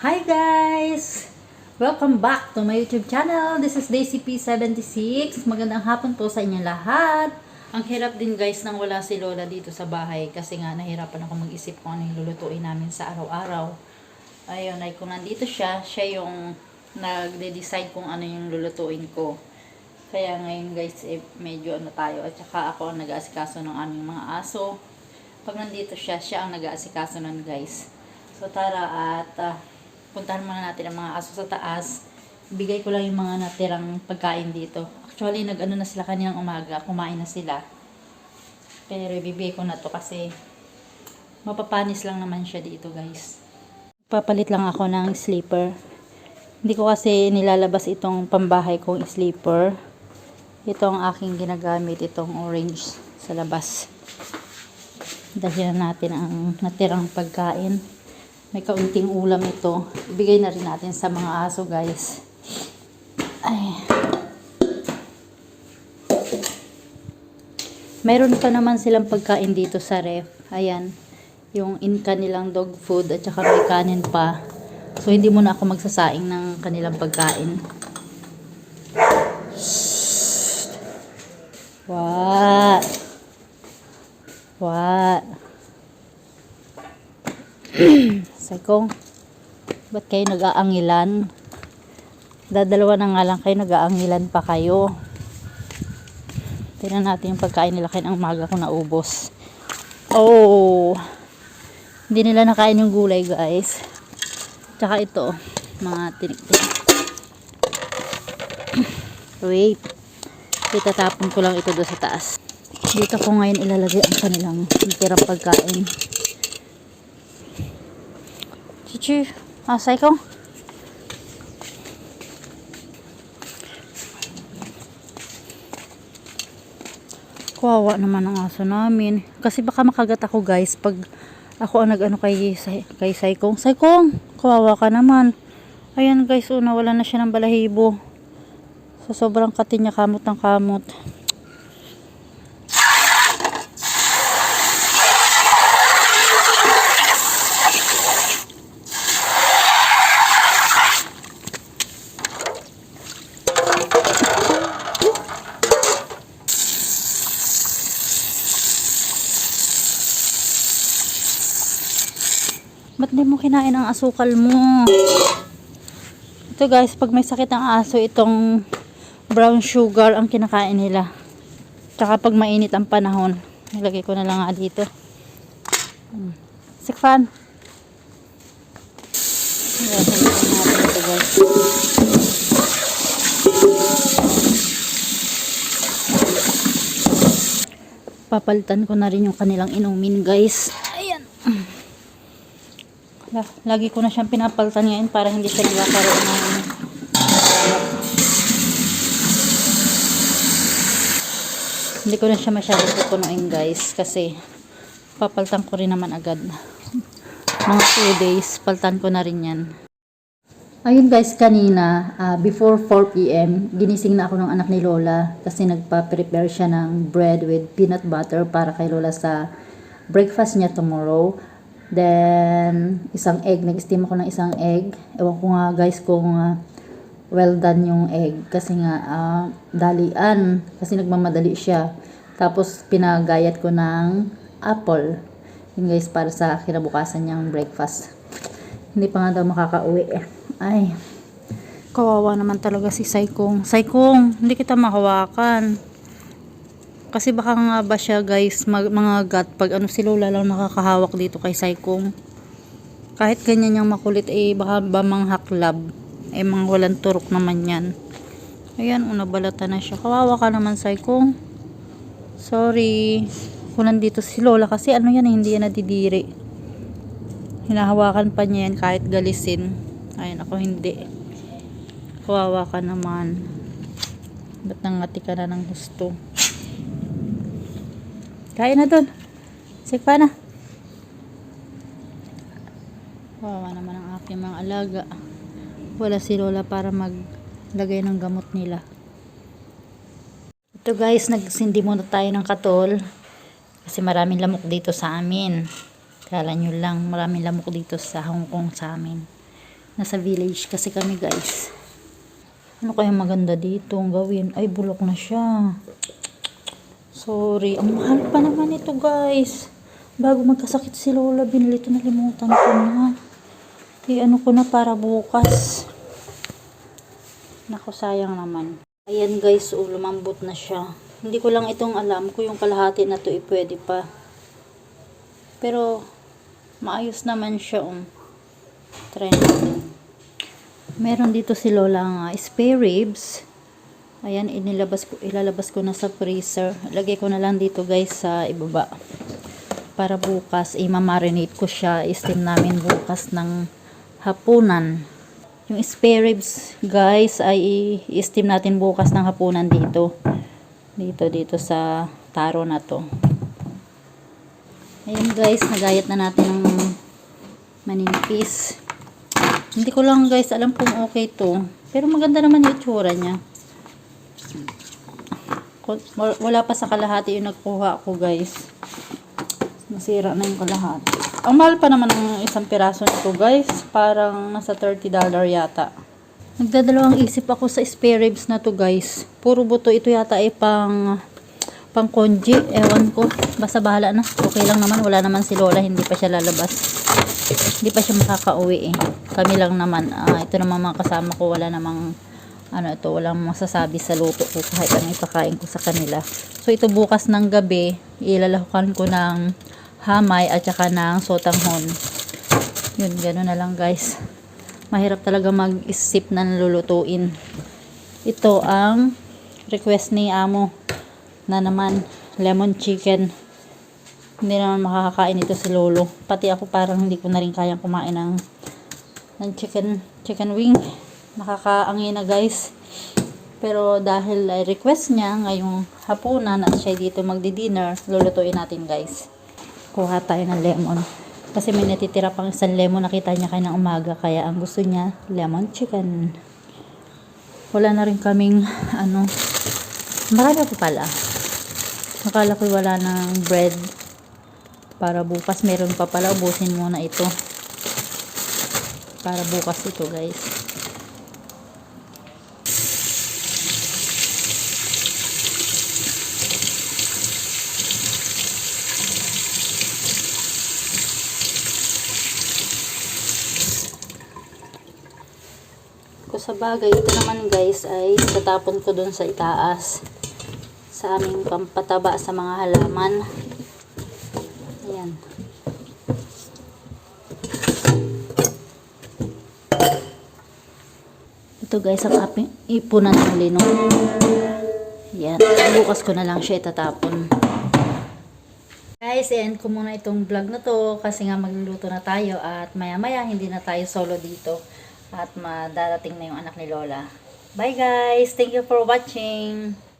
Hi guys! Welcome back to my YouTube channel. This is Daisy P76. Magandang hapon po sa inyong lahat. Ang hirap din guys nang wala si Lola dito sa bahay kasi nga nahirapan ako mag-isip kung ano yung lulutuin namin sa araw-araw. Ayun, ay kung nandito siya yung nagde-decide kung ano yung lulutuin ko. Kaya ngayon guys, medyo ano tayo at saka ako ang nag-aasikaso ng aming mga aso. Pag nandito siya ang nag-aasikaso nun guys. So tara at puntahan muna natin ang mga aso sa taas. Bigay ko lang yung mga natirang pagkain dito. Actually, nag-ano na sila kanilang umaga. Kumain na sila. Pero ibibigay ko na to kasi mapapanis lang naman siya dito guys. Papalit lang ako ng sleeper. Hindi ko kasi nilalabas itong pambahay kong sleeper. Ito ang aking ginagamit. Itong orange sa labas. Dahil natin ang natirang pagkain. May kaunting ulam ito. Ibigay na rin natin sa mga aso guys. Ay. Meron pa naman silang pagkain dito sa ref. Ayan. Yung kanilang dog food at saka may kanin pa. So hindi muna ako magsasaing ng kanilang pagkain. What? What? Saykong, ba't kayo nag-aangilan? Dadalawa na nga lang kayo, nag-aangilan pa kayo. Tingnan natin yung pagkain nila. Kain ang maga ko naubos. Oh, hindi nila nakain yung gulay guys. Tsaka ito, mga tinik-tinik. Wait, itatapon ko lang ito doon sa taas. Dito ko ngayon ilalagay ang kanilang tirang pagkain. Chichi, asay ko. Kawawa naman ang aso namin. Kasi baka makagat ako guys pag ako ang nag-ano kay Saykong. Saykong, kawawa ka naman. Ayan guys, nawala na siya ng balahibo. So sobrang katin niya, kamot ng kamot. Ba't di mo kinain ang asukal mo? Ito guys, pag may sakit ang aso, itong brown sugar ang kinakain nila. Tsaka pag mainit ang panahon, nilagay ko na lang nga dito. Sikfan. Papalitan ko na rin yung kanilang inumin guys. Ayan. Lagi ko na siyang pinapalitan ngayon para hindi siya nagkakaroon ng hindi ko na siya masyadong pupunuin guys kasi papalitan ko rin naman agad. Mga 2 days palitan ko na rin yan. Ayun guys, kanina before 4 PM ginising na ako ng anak ni Lola kasi nagpa-prepare siya ng bread with peanut butter para kay Lola sa breakfast niya tomorrow. Then, isang egg. Nag-steam ako ng isang egg. Ewan ko nga guys kung well done yung egg. Kasi nga, dalian. Kasi nagmamadali siya. Tapos, pinagayat ko ng apple. Yun guys, para sa kinabukasan niyang breakfast. Hindi pa nga daw makakauwi. Ay, kawawa naman talaga si Saykong. Saykong, hindi kita mahawakan. Kasi baka nga ba siya guys, mga gat, pag ano si Lola lang nakakahawak dito kay Saykong. Kahit ganyan yung makulit, baka ba manghaklab. Mga walang turok naman yan. Ayan, nabalata na siya. Kawawa ka naman Saykong. Sorry. Kung nandito si Lola kasi ano yan, hindi yan nadidiri. Hinahawakan pa niya yan kahit galisin. Ayan, ako hindi. Kawawa ka naman. Ba't nangati ka na ng gusto? Kain na dun. Sikpa na. Wawa naman ang aking mga alaga. Wala si Lola para maglagay ng gamot nila. Ito guys, nagsindi muna tayo ng katol. Kasi maraming lamok dito sa amin. Kala nyo lang, maraming lamok dito sa Hong Kong sa amin. Nasa village kasi kami guys. Ano kaya maganda dito ang gawin? Ay, bulok na siya. Sorry. Ang mahal pa naman ito guys. Bago magkasakit si Lola, binili ito, nalimutan ko na. Ano ko na para bukas. Naku, sayang naman. Ayan guys, lumambot na siya. Hindi ko lang itong alam kung yung kalahati na to pwede pa. Pero, maayos naman siya. Try natin. Meron dito si Lola nga spare ribs. Ayan, ilalabas ko na sa freezer. Lagay ko na lang dito guys sa ibaba. Para bukas, i-marinate ko siya. I-steam namin bukas ng hapunan. Yung spare ribs guys ay i-steam natin bukas ng hapunan dito. Dito sa taro na to. Ayan guys, nagayat na natin ng maninipis. Hindi ko lang guys alam kung okay to. Pero maganda naman yung itsura niya. Wala pa sa kalahati yung nagkuha ko guys. Nasira na yung kalahati. Ang mahal pa naman ng isang piraso nito guys. Parang nasa $30 yata. Nagdadalawang isip ako sa spare ribs na to guys. Puro buto ito yata ay pang konji. Ewan ko. Basta bahala na. Okay lang naman. Wala naman si Lola. Hindi pa siya lalabas. Hindi pa siya makakauwi eh. Kami lang naman. Ito naman mga kasama ko. Wala namang walang masasabi sa luto ko kahit ang ipakain ko sa kanila. So ito bukas ng gabi. Ilalahukan ko ng hamay at saka ng sotanghon. Yun, gano'n na lang guys. Mahirap talaga mag-isip na nalulutuin. Ito ang request ni Amo na naman lemon chicken. Hindi naman makakakain ito si Lolo. Pati ako parang hindi ko na rin kayang kumain ng chicken wing. Nakakaangin na guys. Pero dahil request niya ngayong hapunan at siya dito magdi-dinner, lulutuin natin guys. Kuha tayo ng lemon. Kasi may natitira pang isang lemon, nakita niya kayo ng umaga. Kaya ang gusto niya, lemon chicken. Wala na rin kaming, marami pa pala. Akala ko wala ng bread. Para bukas, meron pa pala. Ubusin muna ito. Para bukas ito guys. Sa bagay, ito naman guys ay tatapon ko dun sa itaas sa aming pampataba sa mga halaman. Ayan. Ito guys ang aping ipunan ng lino. Ayan. Bukas ko na lang siya itatapon. Guys, end ko muna itong vlog na to kasi nga magluluto na tayo at maya maya hindi na tayo solo dito. At madarating na yung anak ni Lola. Bye guys! Thank you for watching!